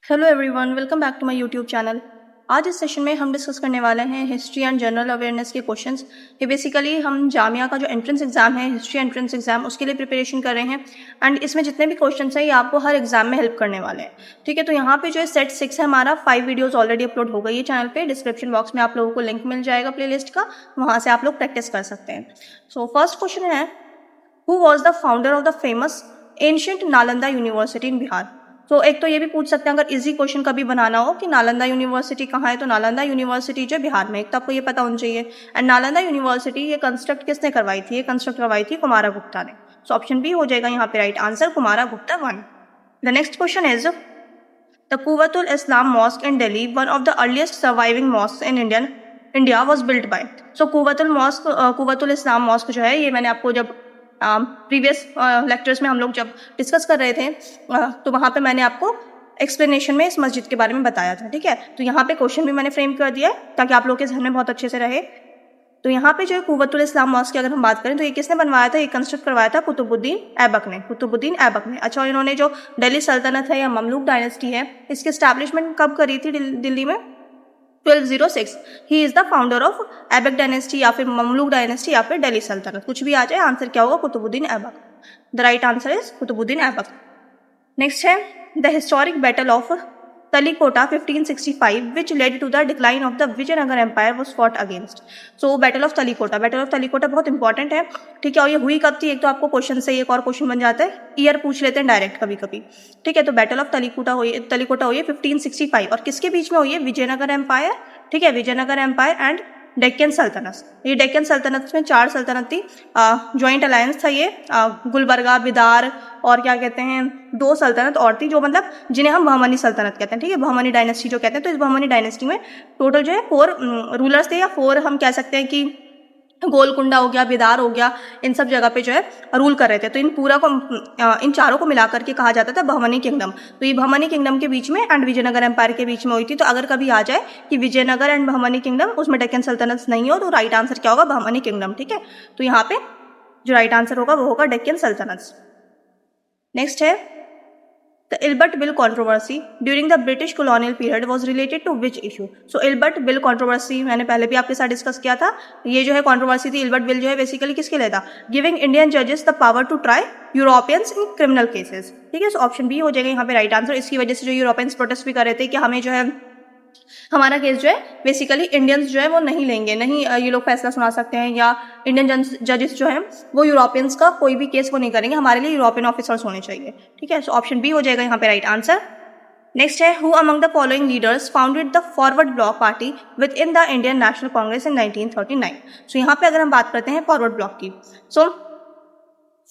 Hello everyone, welcome back to my YouTube channel. आज इस session में हम डिस्कस करने वाले हैं हिस्ट्री एंड जनरल अवेयरनेस के क्वेश्चंस। ये बेसिकली हम जामिया का जो एंट्रेंस एग्जाम है, हिस्ट्री एंट्रेंस एग्जाम, उसके लिए प्रिपरेशन कर रहे हैं। एंड इसमें जितने भी क्वेश्चंस हैं ये आपको हर एग्जाम में हेल्प करने वाले हैं। ठीक है, तो यहाँ पे जो है सेट 6 है हमारा, 5 वीडियोज़ ऑलरेडी अपलोड हो गई है चैनल पर। डिस्क्रिप्शन बॉक्स में आप लोगों को लिंक मिल जाएगा प्लेलिस्ट का, वहाँ से आप लोग प्रैक्टिस कर सकते हैं। सो फर्स्ट क्वेश्चन है, who was the founder of the famous ancient Nalanda university in Bihar. तो एक तो ये भी पूछ सकते हैं अगर इजी क्वेश्चन कभी बनाना हो कि नालंदा यूनिवर्सिटी कहाँ है, तो नालंदा यूनिवर्सिटी जो बिहार में, एक तो आपको ये पता होना चाहिए। एंड नालंदा यूनिवर्सिटी ये कंस्ट्रक्ट किसने करवाई थी? ये कंस्ट्रक्ट करवाई थी कुमारा गुप्ता ने। सो ऑप्शन बी हो जाएगा यहाँ पे right answer, Kumara Gupta 1। The next question is, the Quwwatul Islam mosque in Delhi, one of the earliest surviving mosque in India was built by. So Quwwatul Islam mosque जो है, ये मैंने आपको जब प्रीवियस लेक्चर्स में हम लोग जब डिस्कस कर रहे थे तो वहाँ पे मैंने आपको एक्सप्लेनेशन में इस मस्जिद के बारे में बताया था। ठीक है, तो यहाँ पे क्वेश्चन भी मैंने फ्रेम कर दिया है ताकि आप लोग के ध्यान में बहुत अच्छे से रहे। तो यहाँ पे जो है कुव्वतुल इस्लाम मॉस्क की अगर हम बात करें तो ये किसने बनवाया था? ये कंस्ट्रक्ट करवाया था कुतुबुद्दीन ऐबक ने। अच्छा, इन्होंने जो दिल्ली सल्तनत है या ममलूक डायनेस्टी है, इसकी एस्टैब्लिशमेंट कब करी थी दिल्ली में? 1206। He is the founder of Aibak dynasty या फिर ममलूक डायनेस्टी या फिर दिल्ली सल्तनत, कुछ भी आ जाए, आंसर क्या होगा? Qutbuddin Aibak. The right answer is Qutbuddin Aibak. Next है, the historic battle of Talikota 1565 which led to the decline of the Vijayanagara empire was fought against. So battle of Talikota बहुत इंपॉर्टेंट है। ठीक है, और ये हुई कब थी? एक तो आपको क्वेश्चन से एक और क्वेश्चन बन जाता है, ईयर पूछ लेते हैं डायरेक्ट कभी कभी। ठीक है, तो बैटल ऑफ तलीकोटा हुई है 1565 और किसके बीच में हुई है? विजयनगर एम्पायर। ठीक है, विजयनगर एम्पायर एंड डेक्कन सल्तनत। ये डेक्कन सल्तनत में 4 सल्तनत थी, ज्वाइंट अलायंस था ये। गुलबर्गा, बिदार और क्या कहते हैं, 2 सल्तनत और थी जो मतलब जिन्हें हम बहमनी सल्तनत कहते हैं। ठीक है, बहमनी डायनेस्टी जो कहते हैं। तो इस बहमनी डायनेस्टी में टोटल जो है 4 रूलर्स थे, या 4 हम कह सकते हैं कि गोलकुंडा हो गया, बिदार हो गया, इन सब जगह पे जो है रूल कर रहे थे। तो इन चारों को मिलाकर के कहा जाता था बहमनी किंगडम। तो ये बहमनी किंगडम के बीच में एंड विजयनगर एम्पायर के बीच में हुई थी। तो अगर कभी आ जाए कि विजयनगर एंड बहमनी किंगडम, उसमें डेक्कन सल्तनत नहीं हो, तो राइट आंसर क्या होगा? बहमनी किंगडम। ठीक है, तो यहाँ पे जो राइट आंसर होगा वो होगा डेक्कन सल्तनत। नेक्स्ट है, The Ilbert Bill controversy during the British colonial period was related to which issue? So Ilbert Bill controversy मैंने पहले भी आपके साथ डिस्कस किया था। ये जो है कंट्रोवर्सी थी, इल्बर्ट बिल जो है बेसिकली किसके लिए था? गिविंग इंडियन जजेस the power to try Europeans in criminal cases. ठीक है, सो ऑप्शन बी हो जाएगा यहाँ पे राइट आंसर। इसकी वजह से जो यूरोपियंस प्रोटेस्ट भी कर रहे थे कि हमें जो है हमारा केस जो है बेसिकली इंडियंस जो है वो नहीं लेंगे, नहीं ये लोग फैसला सुना सकते हैं, या इंडियन जजेस जो हैं वो यूरोपियंस का कोई भी केस वो नहीं करेंगे, हमारे लिए यूरोपियन ऑफिसर्स होने चाहिए। ठीक है, सो ऑप्शन बी हो जाएगा यहाँ पे राइट आंसर। नेक्स्ट है, who among the following leaders founded the forward bloc party within the Indian national congress in 1939। So यहाँ पे अगर हम बात करते हैं फॉरवर्ड ब्लॉक की, सो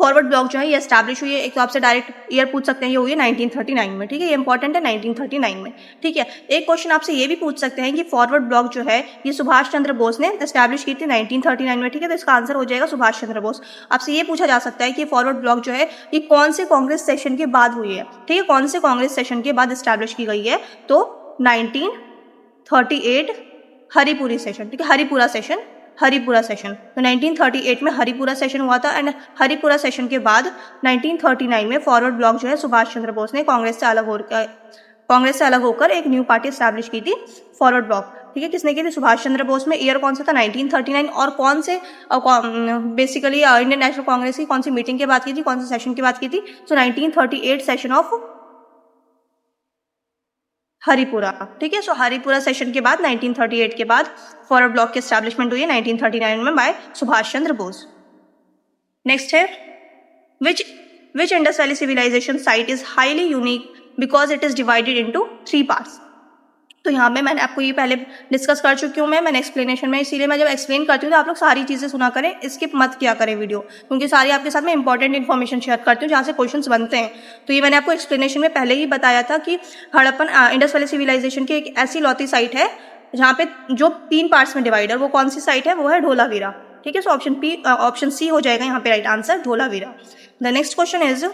फॉरवर्ड ब्लॉक जो है ये एस्टैब्लिश हुई है, एक तो आपसे डायरेक्ट ईयर पूछ सकते हैं, ये हुई है 1939 में। ठीक है, ये इंपॉर्टेंट है 1939 में। ठीक है, एक क्वेश्चन आपसे ये भी पूछ सकते हैं कि फॉरवर्ड ब्लॉक जो है ये सुभाष चंद्र बोस ने एस्टैब्लिश की थी 1939 में। ठीक है, तो इसका आंसर हो जाएगा सुभाष चंद्र बोस। आपसे ये पूछा जा सकता है कि फॉरवर्ड ब्लॉक जो है ये कौन से कांग्रेस सेशन के बाद हुई है? ठीक है, कौन से कांग्रेस सेशन के बाद एस्टैब्लिश की गई है? तो 1938 हरिपुरी सेशन। ठीक है, हरिपुरा सेशन। तो 1938 में हरिपुरा सेशन हुआ था एंड हरिपुरा सेशन के बाद 1939 में फॉरवर्ड ब्लॉक जो है सुभाष चंद्र बोस ने कांग्रेस से अलग होकर एक न्यू पार्टी एस्टैब्लिश की थी, फॉरवर्ड ब्लॉक। ठीक है, किसने की थी? सुभाष चंद्र बोस में। ईयर कौन सा था? 1939। और कौन से बेसिकली इंडियन नेशनल कांग्रेस की कौन सी मीटिंग के बाद की थी, कौन से सेशन की बात की थी? सो 1938 सेशन ऑफ हरिपुरा। ठीक है, सो हरिपुरा सेशन के बाद 1938 के बाद फॉरवर्ड ब्लॉक की एस्टैब्लिशमेंट हुई है 1939 में बाय सुभाष चंद्र बोस। नेक्स्ट है, which Indus valley civilization site is highly unique because it is divided into 3 parts. तो यहाँ पे मैंने आपको ये पहले डिस्कस कर चुकी हूँ मैंने एक्सप्लेनेशन में, इसीलिए मैं जब एक्सप्लेन करती हूँ तो आप लोग सारी चीज़ें सुना करें, स्किप मत किया करें वीडियो, क्योंकि सारी आपके साथ में इंपॉर्टेंट इन्फॉर्मेशन शेयर करती हूँ जहाँ से क्वेश्चंस बनते हैं। तो ये मैंने आपको एक्सप्लेनेशन में पहले ही बताया था कि हड़प्पन इंडस वैली सिविलाइजेशन की एक ऐसी लौती साइट है जहाँ पे जो 3 पार्ट्स में डिवाइड है। वो कौन सी साइट है? वो है ढोलावीरा। ठीक है, सो ऑप्शन सी हो जाएगा यहाँ पे right answer, Dholavira. The next question is,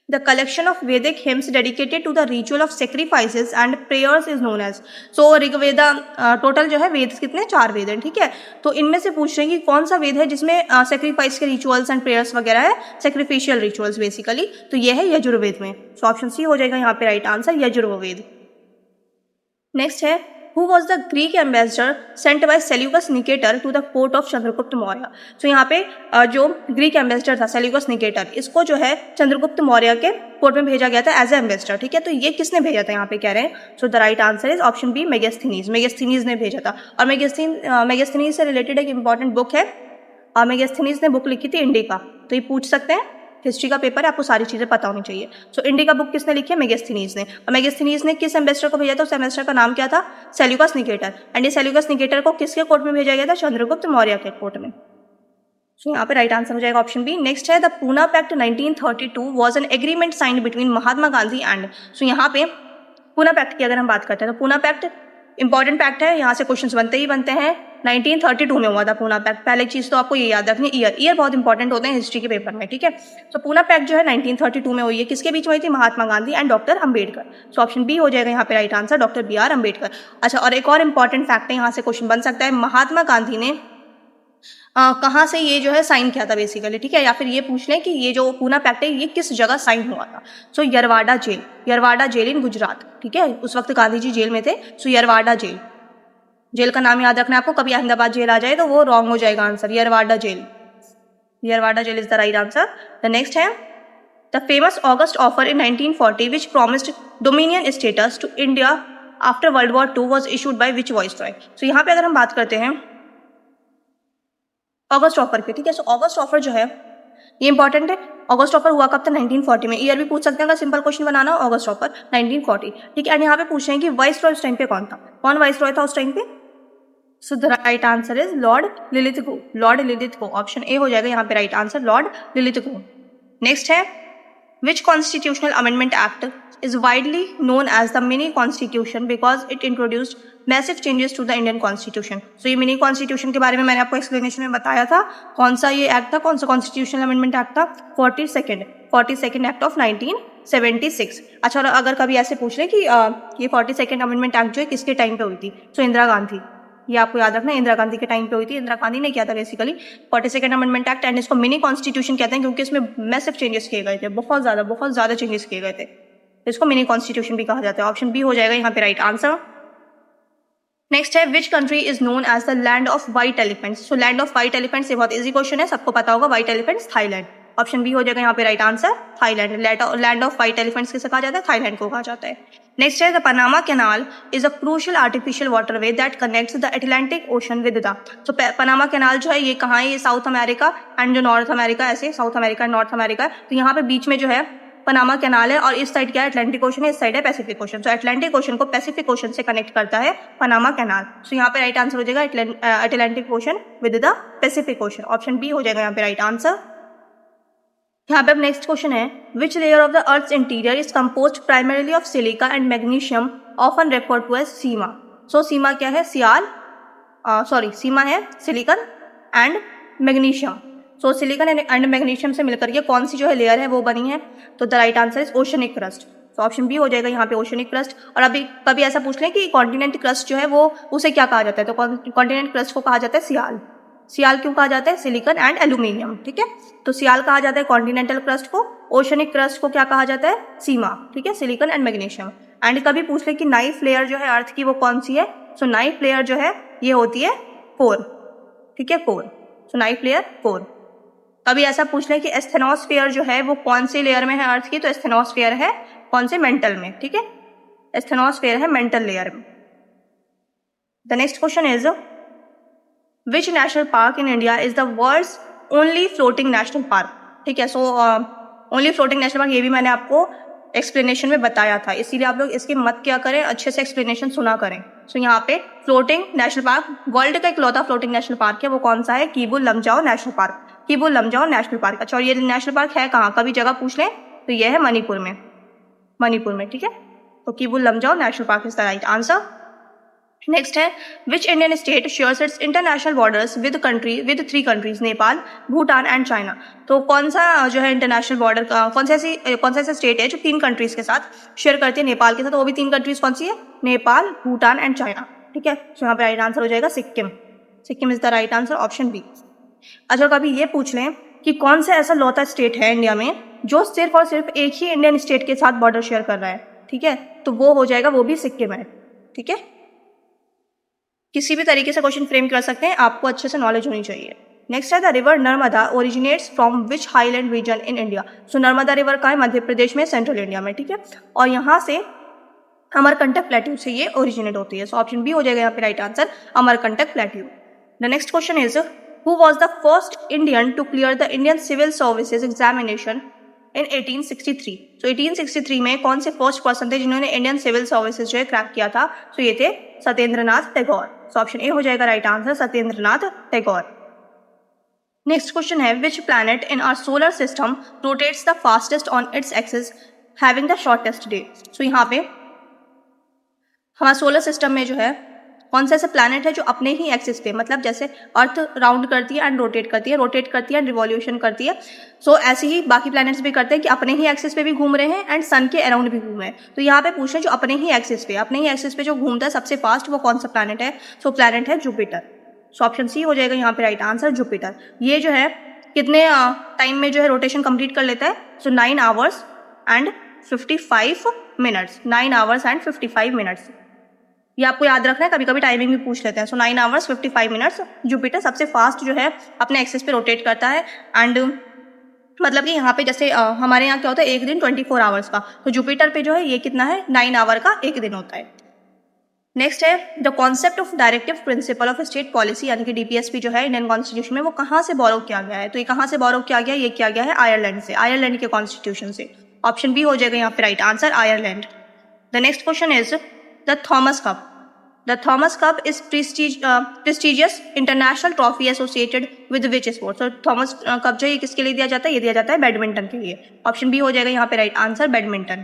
The collection of Vedic hymns dedicated to the ritual of sacrifices and prayers is known as. So Rigveda total जो है वेद कितने 4 वेद हैं, ठीक है। तो इनमें से पूछ रहे हैं कि कौन सा वेद है जिसमें सेक्रीफाइस के रिचुअल्स एंड प्रेयर्स वगैरह है, सेक्रीफिशियल रिचुअल्स बेसिकली। तो ये है यजुर्वेद में। सो ऑप्शन सी हो जाएगा यहाँ पे राइट आंसर, यजुर्वेद। नेक्स्ट है Who was the Greek ambassador sent by Seleucus Nicator to the court of Chandragupta Maurya. तो यहाँ पे जो ग्रीक एम्बेसडर था सेल्यूकस निकेटर, इसको जो है चंद्रगुप्त मौर्य के कोर्ट में भेजा गया था एज ए एम्बेसडर, ठीक है। तो ये किसने भेजा था यहाँ पे कह रहे हैं। So the right answer is option B, Megasthenes. Megasthenes ने भेजा था। और मेगास्थनीज से रिलेटेड एक इंपॉर्टेंट बुक है, मेगास्थनीज ने बुक लिखी थी इंडिका। तो ये पूछ सकते हैं, हिस्ट्री का पेपर है, आपको सारी चीजें पता होनी चाहिए। सो इंडिका बुक किसने लिखी है, मेगास्थनीज ने। और मेगास्थनीज ने किस एम्बेसडर को भेजा था, उस एम्बेसडर का नाम क्या था, सेल्यूकस निकेटर। एंड ये सेल्यूकस निकेटर को किसके कोर्ट में भेजा गया था, चंद्रगुप्त मौर्य के कोर्ट में। सो यहाँ पे राइट आंसर हो जाएगा ऑप्शन बी। नेक्स्ट है the Poona pact 1932 was an agreement signed between Mahatma Gandhi and. So यहाँ पे पूना पैक्ट की अगर हम बात करते हैं तो पूना पैक्ट इंपॉर्टेंट पैक्ट है, यहाँ से क्वेश्चंस बनते ही बनते हैं। 1932 में हुआ था पूना पैक्ट। पहले चीज तो आपको ये याद रखनी, ईयर बहुत इंपॉर्टेंट होते हैं हिस्ट्री के पेपर में, ठीक है। तो पूना पैक्ट जो है 1932 में हुई है, किसके बीच में हुई थी, Mahatma Gandhi and doctor Ambedkar. So option B हो जाएगा यहाँ पे right answer, doctor BR Ambedkar. अच्छा, और एक और इंपॉर्टेंट फैक्ट है, यहाँ से क्वेश्चन बन सकता है, महात्मा गांधी ने कहाँ से ये जो है साइन किया था बेसिकली, ठीक है। या फिर ये पूछ लें कि ये जो पूना पैक्ट है ये किस जगह साइन हुआ था। सो यरवाड़ा जेल इन गुजरात, ठीक है। उस वक्त गांधी जी जेल में थे। सो यरवाड़ा जेल का नाम याद रखना है आपको, कभी अहमदाबाद जेल आ जाए तो वो रॉन्ग हो जाएगा answer. Yerwada jail is the right answer. The next है the famous August offer in 1940 which promised dominion status to India after world war II was issued by which viceroy. So यहाँ पे अगर हम बात करते हैं ऑगस्ट ऑफर पे, ठीक है। सो ऑगस्ट ऑफर जो है ये इंपॉर्टेंट है। ऑगस्ट ऑफर हुआ कब था, 1940 में। ईयर भी पूछ सकते हैं अगर सिंपल क्वेश्चन बनाना हो, ऑगस्ट ऑफर 1940, ठीक है। एंड यहाँ पे पूछ रहे हैं कि वाइसरॉय उस टाइम पे कौन था, कौन वाइसरॉय था उस टाइम पे। So the right answer is lord Linlithgow. Option A हो जाएगा यहाँ पे right answer, lord Linlithgow. Next है which constitutional amendment act is widely known as the mini constitution because it introduced massive changes to the Indian constitution। So ये mini constitution के बारे में मैंने आपको एक्सप्लेनेशन में बताया था। कौन सा ये एक्ट था, कौन सा कॉन्स्टिट्यूशनल अमेंडमेंट एक्ट था, 42nd एक्ट ऑफ 1976। अच्छा, और अगर कभी ऐसे पूछ ले कि ये 42nd अमेंडमेंट एक्ट जो है किसके टाइम पे हुई थी, तो इंदिरा गांधी, ये आपको याद रखना, इंदिरा गांधी के टाइम पे हुई थी। इंदिरा गांधी ने किया था basically 42nd amendment act. And इसको मिनी कॉन्स्टिट्यूशन कहते हैं क्योंकि इसमें मैसिव चेंजेस किए गए थे, बहुत ज्यादा चेंजेस किए गए थे। इसको मिनी कॉन्स्टिट्यूशन भी कहा जाता है। ऑप्शन बी हो जाएगा यहाँ पे राइट आंसर। नेक्स्ट है which country is known as the land of white elephants. So land of white elephants, ये बहुत इजी क्वेश्चन है, सबको पता होगा। White elephants Thailand. Option B हो जाएगा यहाँ पे right answer, Thailand. Land of white elephants किसे कहा जाता है, थाईलैंड को कहा जाता है। नेक्स्ट है the Panama canal is a crucial artificial waterway that connects the Atlantic ocean with the. तो पनामा कैनाल जो है ये कहाँ है, ये साउथ अमेरिका एंड जो नॉर्थ अमेरिका, ऐसे south America and north America. तो यहाँ पे बीच में जो है पनामा कैनाल है और इस साइड क्या है, अटलांटिक ओशन है, इस साइड है पैसिफिक ओशन। तो अटलांटिक ओशन को पैसिफिक ओशन से कनेक्ट करता है पनामा कैनाल। सो यहाँ पे राइट आंसर हो जाएगा Atlantic ocean with the Pacific ocean. Option B हो जाएगा यहाँ पे राइट आंसर। यहाँ पे अब नेक्स्ट क्वेश्चन है which layer of the earth interior is composed primarily of silica and magnesium often referred to as sima. So sima क्या है, सीमा है silicon and magnesium. So silicon and magnesium से मिलकर के कौन सी जो है लेयर है वो बनी है, तो the right answer is oceanic crust. तो ऑप्शन बी हो जाएगा यहाँ पे ओशनिक क्रस्ट। और अभी कभी ऐसा पूछ लें कि कॉन्टिनेंट क्रस्ट जो है वो उसे क्या कहा जाता है, तो कॉन्टिनेंट क्रस्ट को कहा जाता है सियाल। सियाल क्यों कहा जाता है, सिलिकन एंड एल्यूमिनियम, ठीक है। तो सियाल कहा जाता है कॉन्टिनेंटल क्रस्ट को, ओशनिक क्रस्ट को क्या कहा जाता है, सीमा, ठीक है, सिलिकन एंड मैग्नीशियम। एंड कभी पूछ ले कि नाइफ लेयर जो है अर्थ की वो कौन सी है, सो नाइफ लेयर जो है ये होती है कोर, ठीक है, कोर। सो नाइफ लेयर कोर। कभी ऐसा पूछ ले कि एस्थेनोस्फीयर जो है वो कौन सी लेयर में है अर्थ की, तो एस्थेनोस्फीयर है कौन से, मेंटल में, ठीक है, एस्थेनोस्फीयर है मेंटल लेयर में। The next question is which national park in India is the world's only floating national park, ठीक है। So only floating national park ये भी मैंने आपको एक्सप्लेनेशन में बताया था, इसीलिए आप लोग इसके मत क्या करें, अच्छे से एक्सप्लेनेशन सुना करें। सो यहाँ पे फ्लोटिंग नेशनल पार्क, वर्ल्ड का इकलौता फ्लोटिंग नेशनल पार्क है वो कौन सा है, Keibul Lamjao national park, Keibul Lamjao national park. अच्छा, और ये नेशनल पार्क है कहाँ, कभी जगह पूछ लें तो ये है मणिपुर में, ठीक है। तो Keibul Lamjao national park is the right answer. Next है which Indian state shares its international borders with 3 countries Nepal, Bhutan and China. तो कौन सा जो है इंटरनेशनल बॉर्डर कौन सा ऐसा स्टेट है जो 3 कंट्रीज के साथ शेयर करती है नेपाल के साथ, तो वो भी 3 कंट्रीज कौन सी है? Nepal, Bhutan and China. ठीक है, तो यहाँ पे राइट आंसर हो जाएगा Sikkim. Sikkim is the right answer, option B. अच्छा, कभी ये पूछ लें कि कौन सा ऐसा लौता स्टेट है इंडिया में जो सिर्फ और सिर्फ एक ही इंडियन स्टेट के साथ बॉर्डर शेयर कर रहा है, ठीक है, तो वो हो जाएगा, वो भी सिक्किम है। ठीक है, किसी भी तरीके से क्वेश्चन फ्रेम कर सकते हैं, आपको अच्छे से नॉलेज होनी चाहिए। नेक्स्ट है the river Narmada originates from which highland region in India. So Narmada river का है मध्य प्रदेश में, सेंट्रल इंडिया में। ठीक है, और यहाँ से अमरकंटक प्लेट्यू से ये ओरिजिनेट होती है। सो ऑप्शन बी हो जाएगा यहाँ पे right answer, Amarkantak plateau. The next question is who was the first Indian to clear the Indian civil services examination in 1863। तो 1863 में कौन से फर्स्ट पर्सन थे जिन्होंने इंडियन सिविल सर्विसेज जो है क्रैक किया था? तो ये थे Satyendranath Tagore. So option A हो जाएगा right answer, Satyendranath Tagore. Next question है which planet in our solar system rotates the fastest on its axis having the shortest day. So यहाँ पे हमारे सोलर सिस्टम में जो है कौन सा ऐसा प्लैनेट है जो अपने ही एक्सिस पे, मतलब जैसे अर्थ राउंड करती है एंड रोटेट करती है एंड रिवॉल्यूशन करती है, सो ऐसे ही बाकी प्लैनेट्स भी करते हैं कि अपने ही एक्सिस पे भी घूम रहे हैं एंड सन के अराउंड भी घूम रहे हैं। तो यहाँ पे पूछ रहे हैं जो अपने ही एक्सिस पे जो घूमता है सबसे फास्ट, वो कौन सा प्लैनेट है? सो प्लैनेट है जुपिटर। सो ऑप्शन सी हो जाएगा यहाँ पे राइट आंसर, जुपिटर। ये जो है कितने टाइम में जो है रोटेशन कंप्लीट कर लेता है? सो 9 hours and 55 minutes। 9 hours and 55 minutes, ये आपको याद रखना है, कभी कभी टाइमिंग भी पूछ लेते हैं। सो 9 hours 55 minutes जुपिटर सबसे फास्ट जो है अपने एक्सिस पे रोटेट करता है। एंड मतलब कि यहाँ पे जैसे हमारे यहाँ क्या होता है, एक दिन 24 hours का, तो जुपिटर पे जो है ये कितना है, 9 hour का एक दिन होता है। नेक्स्ट है the concept of directive principle of state policy, यानी कि डीपीएसपी जो है इंडियन कॉन्स्टिट्यूशन में, वो कहाँ से बोरो किया गया है? तो ये कहाँ से बोरो किया गया? ये किया गया है आयरलैंड से, आयरलैंड के कॉन्स्टिट्यूशन से। ऑप्शन बी हो जाएगा यहाँ पे right answer, Ireland. The next question is the Thomas cup. The Thomas Cup is prestigious international trophy associated with which sport? So Thomas Cup जो ये किसके लिए दिया जाता है? ये दिया जाता है बैडमिंटन के लिए। ऑप्शन बी हो जाएगा यहाँ पे राइट आंसर, बैडमिंटन।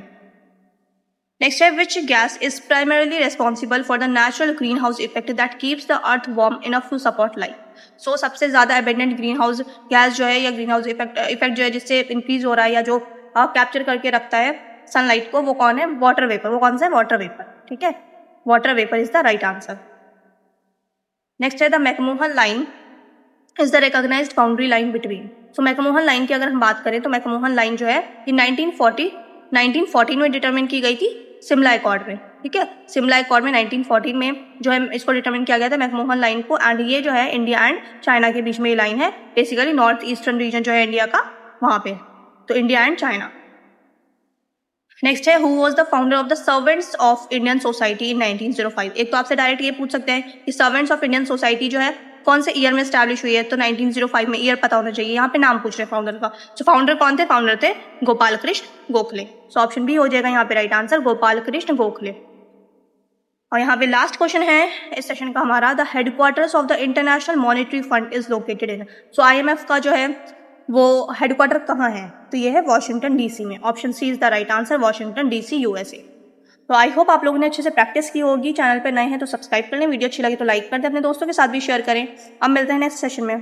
नेक्स्ट है which gas is primarily responsible for the natural greenhouse effect that keeps the earth warm enough to support life. So सबसे ज्यादा एबेंडेंट ग्रीन हाउस गैस जो है या ग्रीन हाउस इफेक्ट जो है जिससे increase हो रहा है या जो कैप्चर करके रखता है सनलाइट को, वो कौन है? Water vapour. वो कौन सा है? Water vapour. ठीक है, water vapour is the right answer. Next है the McMahon line is the recognised boundary line between. So McMahon line की अगर हम बात करें तो मैकमोहन लाइन जो है ये 1914 में डिटरमिन की गई थी शिमला अकॉर्ड में। ठीक है, शिमला अकॉर्ड में 1914 में जो है इसको डिटरमिन किया गया था मैकमोहन लाइन को। एंड ये जो है इंडिया एंड चाइना के बीच में ये लाइन है, बेसिकली नॉर्थ ईस्टर्न रीजन जो है इंडिया का, वहां पे, तो इंडिया एंड चाइना। नेक्स्ट है who was the founder of the servants of Indian society in 1905। एक तो आपसे डायरेक्ट ये पूछ सकते हैं कि सर्वेंट्स ऑफ इंडियन सोसाइटी जो है कौन से ईयर में एस्टैब्लिश हुई है? तो 1905 में, ईयर पता होना चाहिए। यहाँ पे नाम पूछ रहे हैं फाउंडर का। तो फाउंडर कौन थे? फाउंडर थे Gopal Krishna Gokhale. So option B हो जाएगा यहाँ पे राइट आंसर, गोपाल कृष्ण गोखले। और यहाँ पे लास्ट क्वेश्चन है इस सेशन का हमारा, the headquarters of the international monetary fund is located in. So IMF का जो है वो हेडक्वार्टर कहाँ है? तो ये है वॉशिंगटन DC में। Option C is the right answer, Washington DC USA। तो आई होप आप लोगों ने अच्छे से प्रैक्टिस की होगी। चैनल पर नए हैं तो सब्सक्राइब कर लें, वीडियो अच्छी लगी तो लाइक कर दें, अपने दोस्तों के साथ भी शेयर करें। अब मिलते हैं नेक्स्ट सेशन में।